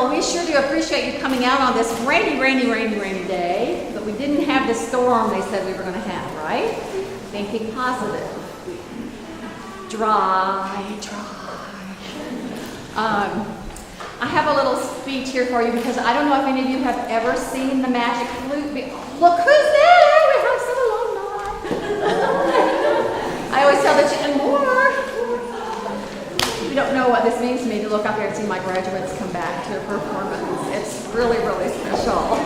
well, we sure do appreciate you coming out on this rainy day, but we didn't have the storm they said we were going to have, right? Thinking positive. Dry. I have a little speech here for you because I don't know if any of you have ever seen the Magic Flute. Look who's there! We have some alumni. I always tell the children, more. You don't know what this means to me to look up here and see my graduates come back to a performance. It's really, really special.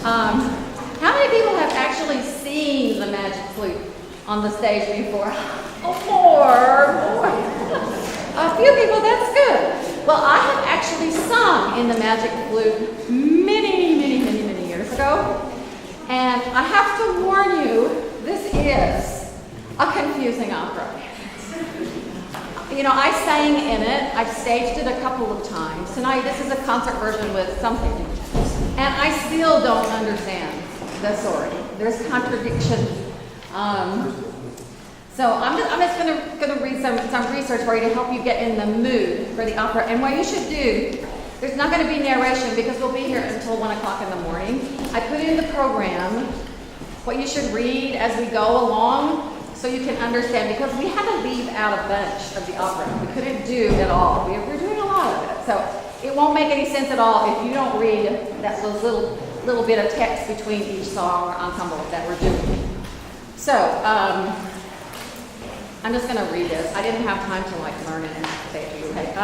How many people have actually seen the Magic Flute on the stage before? Oh, more. A few people, that's good. Well, I have actually sung in the Magic Flute many years ago. And I have to warn you, this is a confusing opera. You know, I sang in it. I've staged it a couple of times. Tonight, this is a concert version with something. And I still don't understand the story. There's contradictions. So I'm just going to read some research for you to help you get in the mood for the opera. And what you should do, there's not going to be narration because we'll be here until 1 o'clock in the morning. I put in the program what you should read as we go along so you can understand, because we had to leave out a bunch of the opera. We couldn't do it all. We were doing a lot of it. So it won't make any sense at all if you don't read those little bit of text between each song or ensemble that we're doing. So, I'm just going to read this. I didn't have time to learn it and say it to you. Okay.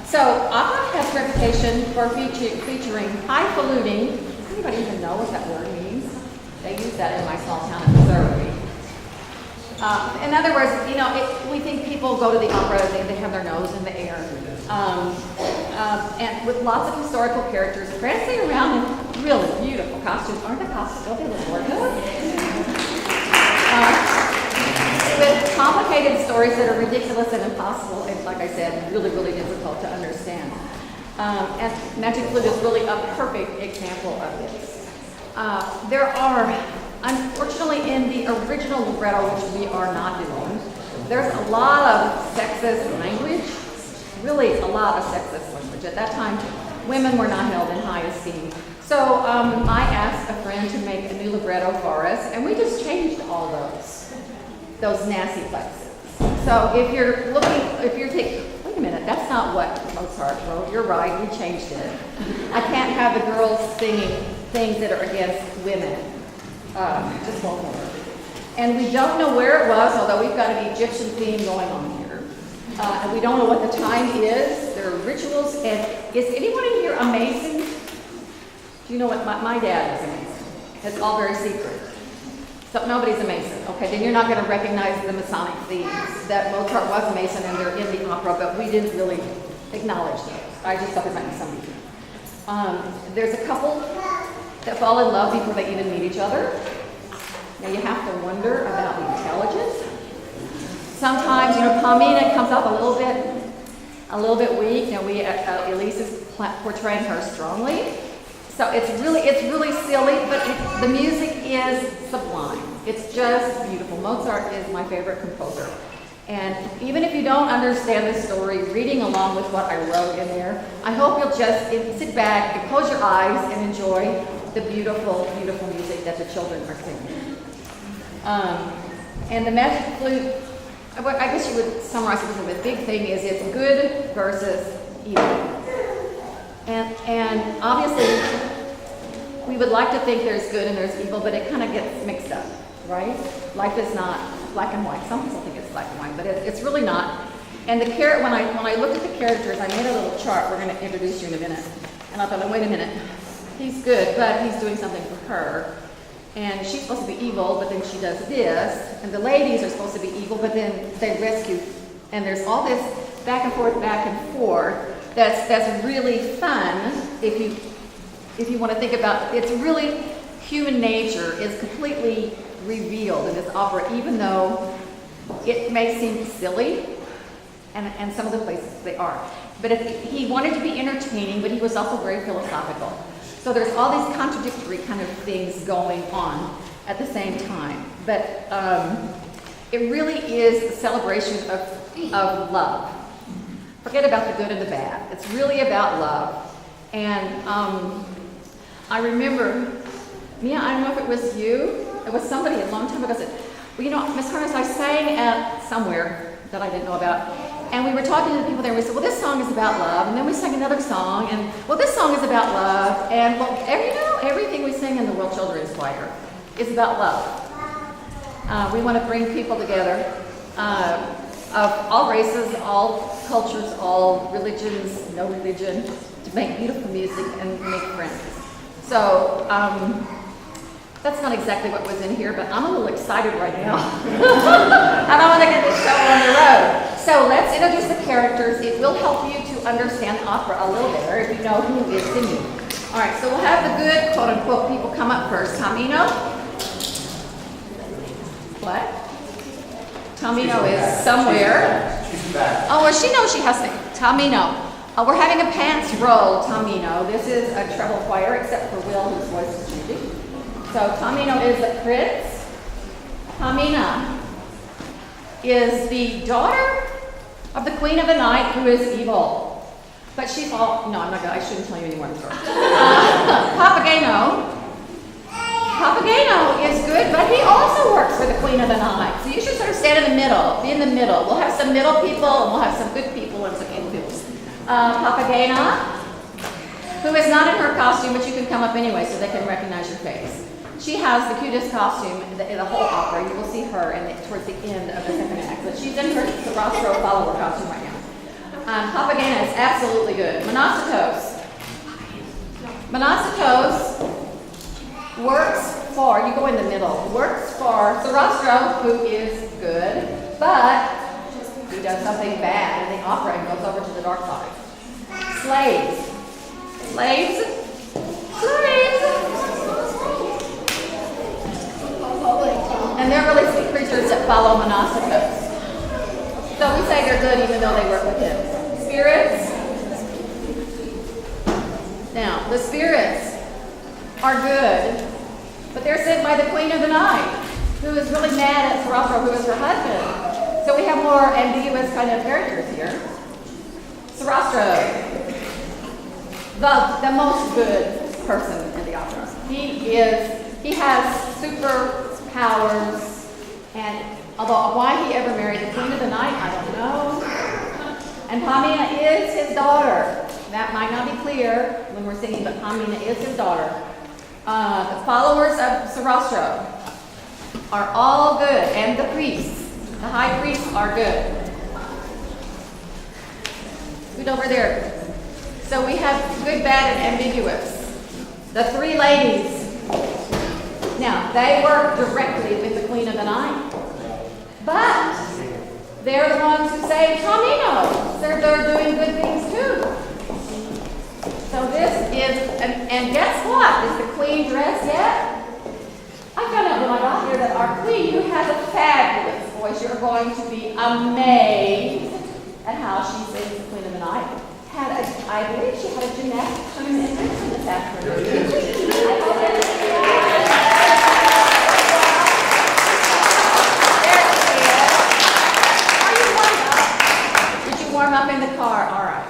So opera has reputation for featuring highfalutin. Does anybody even know what that word means? They use that in my small town of Missouri. In other words, you know, we think people go to the opera, they have their nose in the air, and with lots of historical characters prancing around in really beautiful costumes. Aren't the costumes? Don't they look gorgeous? With complicated stories that are ridiculous and impossible, and like I said, really difficult to understand. And Magic Flute is really a perfect example of this. There are, unfortunately, in the original libretto, which we are not doing, there's a lot of sexist language, really a lot of sexist language. At that time, women were not held in high esteem. So I asked a friend to make a new libretto for us, and we just changed all those nasty places. So if you're taking, wait a minute, that's not what Mozart wrote. You're right, we changed it. I can't have the girls singing things that are against women. Just won't work. And we don't know where it was, although we've got an Egyptian theme going on here. And we don't know what the time is. There are rituals. And is anyone in here a Mason? Do you know what? My dad is a Mason. It's all very secret. So nobody's a Mason. Okay, then you're not going to recognize the Masonic themes. That Mozart was a Mason and they're in the opera, but we didn't really acknowledge those. I just thought there might be somebody here. There's a couple that fall in love before they even meet each other. Now you have to wonder about the intelligence. Sometimes, you know, Pamina comes up a little bit weak. You know, Elise is portraying her strongly. So it's really silly, but the music is sublime. It's just beautiful. Mozart is my favorite composer. And even if you don't understand the story, reading along with what I wrote in there, I hope you'll just sit back and close your eyes and enjoy the beautiful music that the children are singing. And the Magic Flute, I guess you would summarize it with the big thing is it's good versus evil. And obviously, we would like to think there's good and there's evil, but it kind of gets mixed up, right? Life is not black and white. Some people think it's black and white, but it's really not. And when I looked at the characters, I made a little chart. We're going to introduce you in a minute. And I thought, wait a minute. He's good, but he's doing something for her. And she's supposed to be evil, but then she does this. And the ladies are supposed to be evil, but then they rescue. And there's all this back and forth that's really fun if you want to think about it. It's really human nature is completely revealed in this opera, even though it may seem silly, and some of the places they are. But he wanted to be entertaining, but he was also very philosophical. So there's all these contradictory kind of things going on at the same time. But it really is a celebration of love. Forget about the good and the bad. It's really about love. And I remember, Mia, I don't know if it was you, it was somebody a long time ago said, well, you know, Miss Harness, I sang at somewhere that I didn't know about, and we were talking to the people there, and we said, well, this song is about love, and then we sang another song, and, well, this song is about love, and, well, everything we sing in the World Children's Choir is about love. We want to bring people together of all races, all cultures, all religions, no religion, to make beautiful music and make friends. So, that's not exactly what was in here, but I'm a little excited right now. And I want to get this show on the road. So let's introduce the characters. It will help you to understand the opera a little better if you know who is singing. All right, so we'll have the good, quote-unquote, people come up first. Tamino. What? Tamino is somewhere. She's back. Oh, well, she knows she has to. Tamino. We're having a pants roll, Tamino. This is a treble choir, except for Will, whose voice is changing. So Tamino is the prince. Pamina is the daughter of the queen of the night, who is evil. But she's all, no, I'm not gonna, I shouldn't tell you any more of the story. Papageno is good, but he also works for the queen of the night. So you should sort of stand in the middle, be in the middle. We'll have some middle people, and we'll have some good people and some evil people. Papagena, who is not in her costume, but you can come up anyway so they can recognize your face. She has the cutest costume in the whole opera. You will see her towards the end of the second act. But she's in her Sarastro follower costume right now. Papagena is absolutely good. Monostatos. Monostatos works for, you go in the middle, works for Sarastro, who is good, but he does something bad in the opera and goes over to the dark side. Slaves. Slaves. Slaves. And they're really sweet creatures that follow Monostatos. So we say they're good even though they work with him. Spirits. Now, the spirits are good, but they're sent by the queen of the night, who is really mad at Sarastro, who is her husband. So we have more ambiguous kind of characters here. Sarastro, the most good person in the opera. He has super powers, and although why he ever married the queen of the night, I don't know. And Pamina is his daughter. That might not be clear when we're singing, but Pamina is his daughter. The followers of Sarastro are all good, and the priests, the high priests are good. Scoot over there. So we have good, bad, and ambiguous. The three ladies. Now, they work directly with the queen of the night, but they're the ones who say, Tamino. They're doing good things too. So this is, and guess what? Is the queen dressed yet? I found out when I got here that our queen, who has a fabulous voice, you're going to be amazed at how she sings the queen of the night. I believe she had a gymnastics tournament this afternoon. I hope everybody warm up in the car, all right.